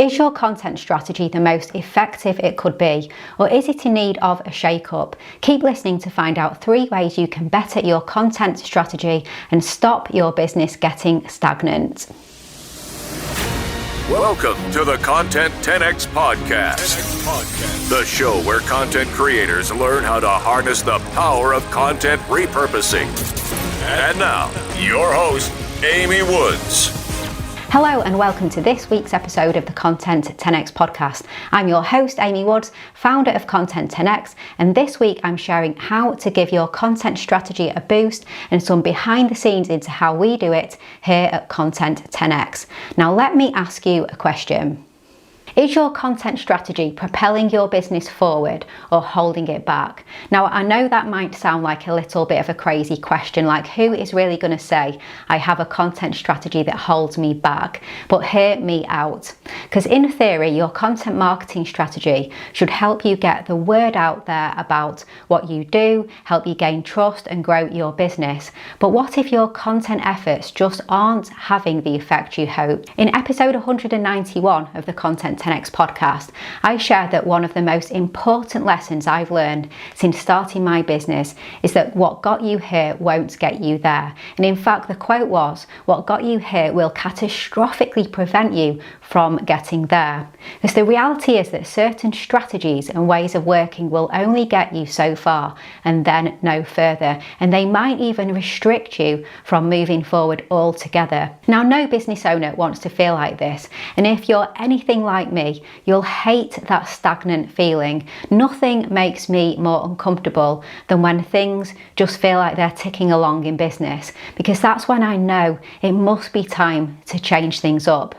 Is your content strategy the most effective it could be, or is it in need of a shake-up? Keep listening to find out 3 ways you can better your content strategy and stop your business getting stagnant. Welcome to the Content 10X Podcast, the show where content creators learn how to harness the power of content repurposing. And now, your host, Amy Woods. Hello and welcome to this week's episode of the Content 10X podcast. I'm your host, Amy Woods, founder of Content 10X, and this week I'm sharing how to give your content strategy a boost and some behind the scenes into how we do it here at Content 10X. Now let me ask you a question. Is your content strategy propelling your business forward or holding it back? Now, I know that might sound like a little bit of a crazy question, like who is really going to say I have a content strategy that holds me back? But hear me out. Because in theory, your content marketing strategy should help you get the word out there about what you do, help you gain trust and grow your business. But what if your content efforts just aren't having the effect you hope? In episode 191 of the Content 10X podcast, I shared that one of the most important lessons I've learned since starting my business is that what got you here won't get you there. And in fact, the quote was, what got you here will catastrophically prevent you from getting there. Because the reality is that certain strategies and ways of working will only get you so far and then no further. And they might even restrict you from moving forward altogether. Now, no business owner wants to feel like this. And if you're anything like me, you'll hate that stagnant feeling. Nothing makes me more uncomfortable than when things just feel like they're ticking along in business, because that's when I know it must be time to change things up.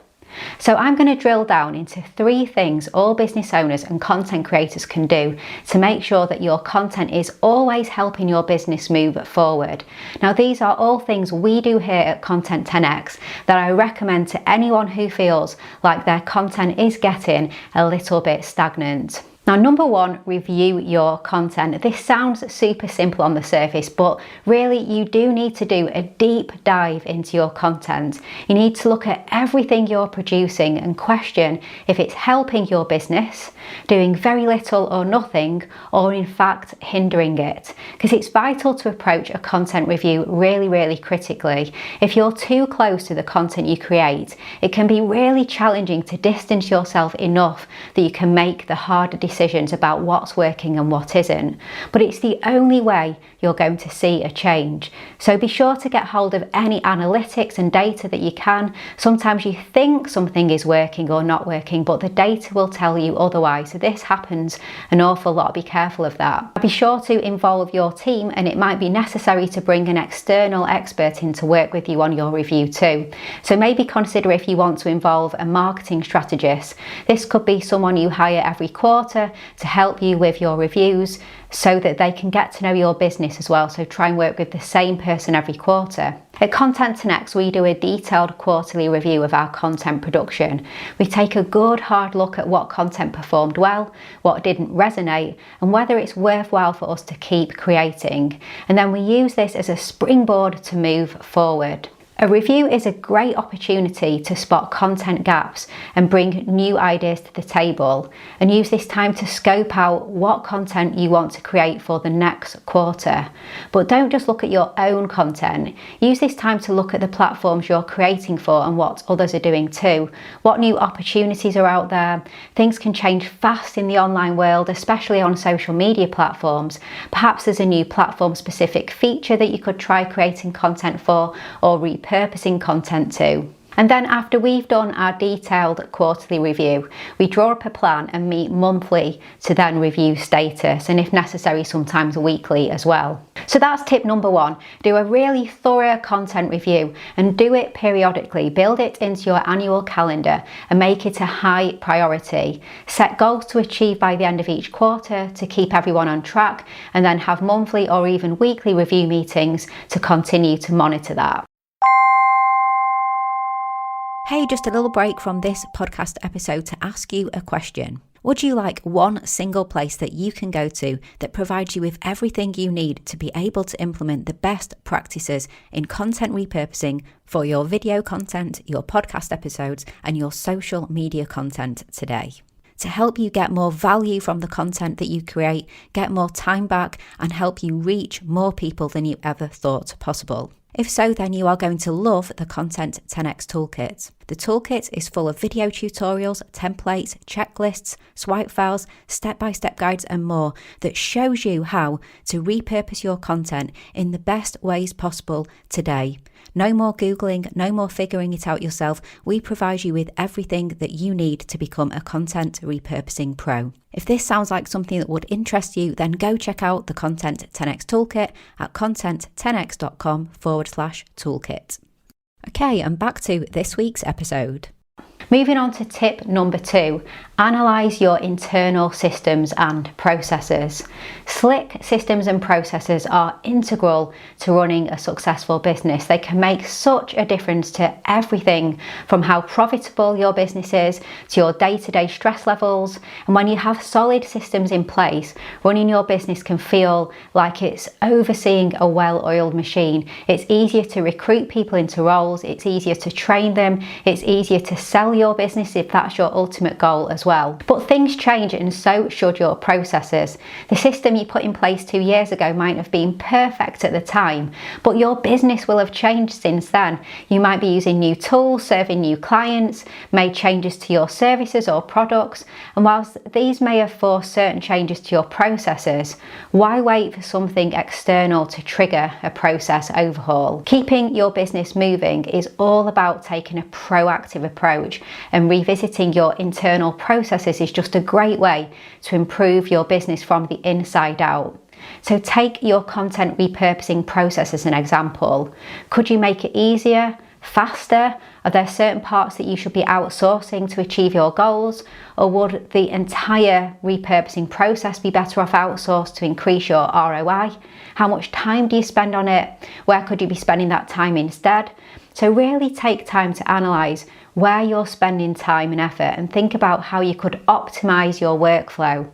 So I'm going to drill down into 3 things all business owners and content creators can do to make sure that your content is always helping your business move forward. Now, these are all things we do here at Content 10X that I recommend to anyone who feels like their content is getting a little bit stagnant. Now, number 1, review your content. This sounds super simple on the surface, but really you do need to do a deep dive into your content. You need to look at everything you're producing and question if it's helping your business, doing very little or nothing, or in fact hindering it. Because it's vital to approach a content review really critically. If you're too close to the content you create, it can be really challenging to distance yourself enough that you can make the harder decisions about what's working and what isn't. But it's the only way you're going to see a change. So be sure to get hold of any analytics and data that you can. Sometimes you think something is working or not working, but the data will tell you otherwise. So this happens an awful lot. Be careful of that. Be sure to involve your team, and it might be necessary to bring an external expert in to work with you on your review too. So maybe consider if you want to involve a marketing strategist. This could be someone you hire every quarter to help you with your reviews so that they can get to know your business as well. So try and work with the same person every quarter. At Content 10X, we do a detailed quarterly review of our content production. We take a good hard look at what content performed well, what didn't resonate, and whether it's worthwhile for us to keep creating. And then we use this as a springboard to move forward. A review is a great opportunity to spot content gaps and bring new ideas to the table, and use this time to scope out what content you want to create for the next quarter. But don't just look at your own content. Use this time to look at the platforms you're creating for and what others are doing too. What new opportunities are out there? Things can change fast in the online world, especially on social media platforms. Perhaps there's a new platform specific feature that you could try creating content for, or repurposing content to. And then after we've done our detailed quarterly review, we draw up a plan and meet monthly to then review status, and if necessary, sometimes weekly as well. So that's tip number 1. Do a really thorough content review and do it periodically. Build it into your annual calendar and make it a high priority. Set goals to achieve by the end of each quarter to keep everyone on track, and then have monthly or even weekly review meetings to continue to monitor that. Hey, just a little break from this podcast episode to ask you a question. Would you like one single place that you can go to that provides you with everything you need to be able to implement the best practices in content repurposing for your video content, your podcast episodes, and your social media content today? To help you get more value from the content that you create, get more time back, and help you reach more people than you ever thought possible. If so, then you are going to love the Content 10x Toolkit. The toolkit is full of video tutorials, templates, checklists, swipe files, step-by-step guides and more that shows you how to repurpose your content in the best ways possible today. No more Googling, no more figuring it out yourself. We provide you with everything that you need to become a content repurposing pro. If this sounds like something that would interest you, then go check out the Content 10x Toolkit at content10x.com/toolkit. Okay, and back to this week's episode. Moving on to tip number 2, analyse your internal systems and processes. Slick systems and processes are integral to running a successful business. They can make such a difference to everything from how profitable your business is to your day-to-day stress levels. And when you have solid systems in place, running your business can feel like it's overseeing a well-oiled machine. It's easier to recruit people into roles, it's easier to train them, it's easier to sell your business if that's your ultimate goal as well. But things change and so should your processes. The system you put in place 2 years ago might have been perfect at the time, but your business will have changed since then. You might be using new tools, serving new clients, made changes to your services or products, and whilst these may have forced certain changes to your processes, why wait for something external to trigger a process overhaul? Keeping your business moving is all about taking a proactive approach, and revisiting your internal processes is just a great way to improve your business from the inside out. So take your content repurposing process as an example. Could you make it easier, faster? Are there certain parts that you should be outsourcing to achieve your goals? Or would the entire repurposing process be better off outsourced to increase your ROI? How much time do you spend on it? Where could you be spending that time instead? So really take time to analyse where you're spending time and effort and think about how you could optimise your workflow.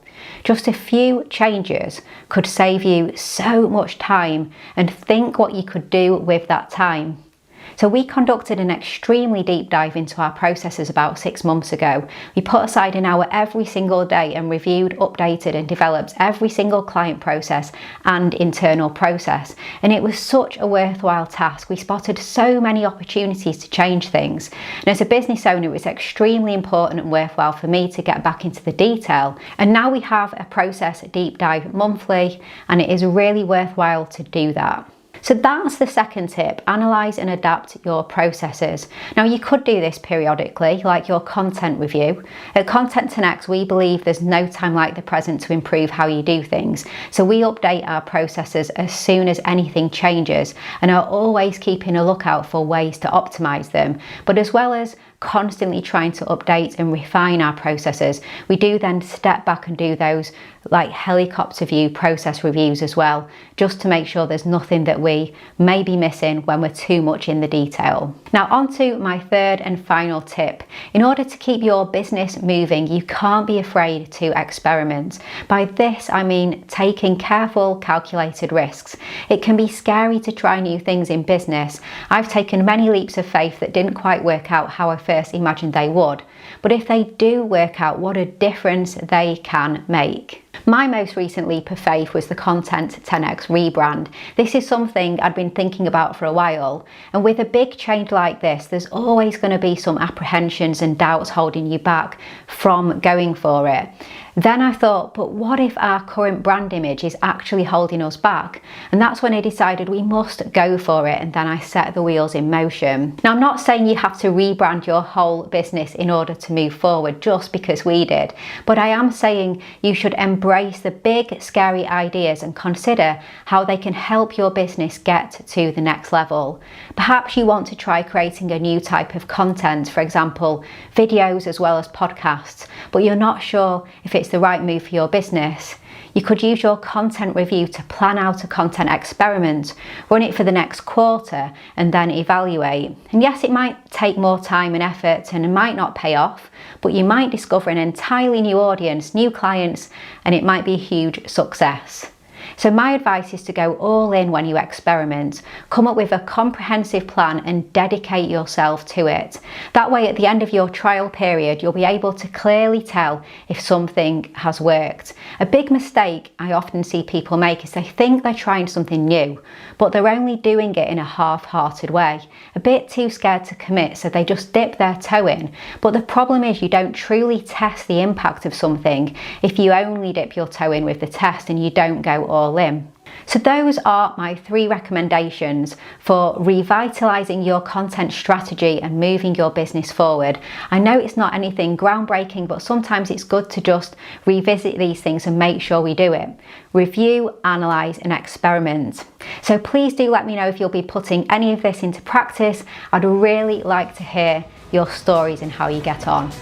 Just a few changes could save you so much time, and think what you could do with that time. So we conducted an extremely deep dive into our processes about 6 months ago. We put aside an hour every single day and reviewed, updated and developed every single client process and internal process. And it was such a worthwhile task. We spotted so many opportunities to change things. And as a business owner, it was extremely important and worthwhile for me to get back into the detail. And now we have a process deep dive monthly, and it is really worthwhile to do that. So that's the second tip, analyse and adapt your processes. Now you could do this periodically, like your content review. At Content 10x, we believe there's no time like the present to improve how you do things. So we update our processes as soon as anything changes and are always keeping a lookout for ways to optimise them. But as well as constantly trying to update and refine our processes, we do then step back and do those like helicopter view process reviews as well, just to make sure there's nothing that we may be missing when we're too much in the detail. Now on to my third and final tip. In order to keep your business moving, you can't be afraid to experiment. By this I mean taking careful, calculated risks. It can be scary to try new things in business. I've taken many leaps of faith that didn't quite work out how I first imagined they would. But if they do work out, what a difference they can make. My most recent leap of faith was the Content 10x rebrand. This is something I'd been thinking about for a while, and with a big change like this, there's always going to be some apprehensions and doubts holding you back from going for it. Then I thought, but what if our current brand image is actually holding us back? And that's when I decided we must go for it, and then I set the wheels in motion. Now I'm not saying you have to rebrand your whole business in order to move forward just because we did, but I am saying you should embrace the big scary ideas and consider how they can help your business get to the next level. Perhaps you want to try creating a new type of content, for example videos as well as podcasts, but you're not sure if it's the right move for your business. You could use your content review to plan out a content experiment, run it for the next quarter, and then evaluate. And yes, it might take more time and effort and it might not pay off, but you might discover an entirely new audience, new clients, and it might be a huge success. So my advice is to go all in when you experiment. Come up with a comprehensive plan and dedicate yourself to it. That way, at the end of your trial period, you'll be able to clearly tell if something has worked. A big mistake I often see people make is they think they're trying something new, but they're only doing it in a half-hearted way. A bit too scared to commit, so they just dip their toe in. But the problem is you don't truly test the impact of something if you only dip your toe in with the test and you don't go all in. So those are my 3 recommendations for revitalizing your content strategy and moving your business forward. I know it's not anything groundbreaking, but sometimes it's good to just revisit these things and make sure we do it. Review, analyze, and experiment. So please do let me know if you'll be putting any of this into practice. I'd really like to hear your stories and how you get on.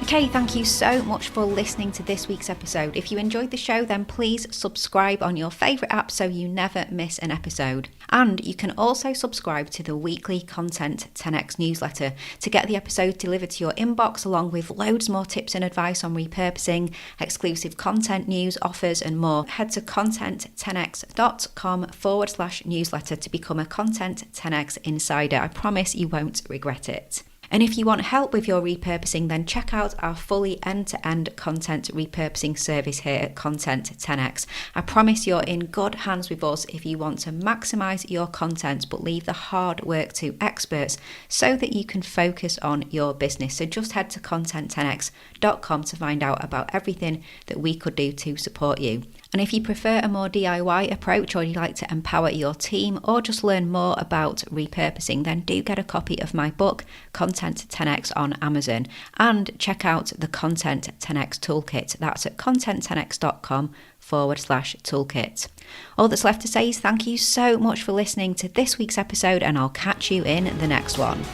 Okay, thank you so much for listening to this week's episode. If you enjoyed the show, then please subscribe on your favourite app so you never miss an episode. And you can also subscribe to the weekly Content 10x newsletter to get the episode delivered to your inbox, along with loads more tips and advice on repurposing, exclusive content news, offers and more. Head to content10x.com/newsletter to become a Content 10x insider. I promise you won't regret it. And if you want help with your repurposing, then check out our fully end-to-end content repurposing service here at Content 10x. I promise you're in good hands with us if you want to maximise your content but leave the hard work to experts so that you can focus on your business. So just head to content10x.com to find out about everything that we could do to support you. And if you prefer a more DIY approach, or you'd like to empower your team, or just learn more about repurposing, then do get a copy of my book, Content 10x, on Amazon, and check out the Content 10x Toolkit. That's at content10x.com/toolkit. All that's left to say is thank you so much for listening to this week's episode, and I'll catch you in the next one.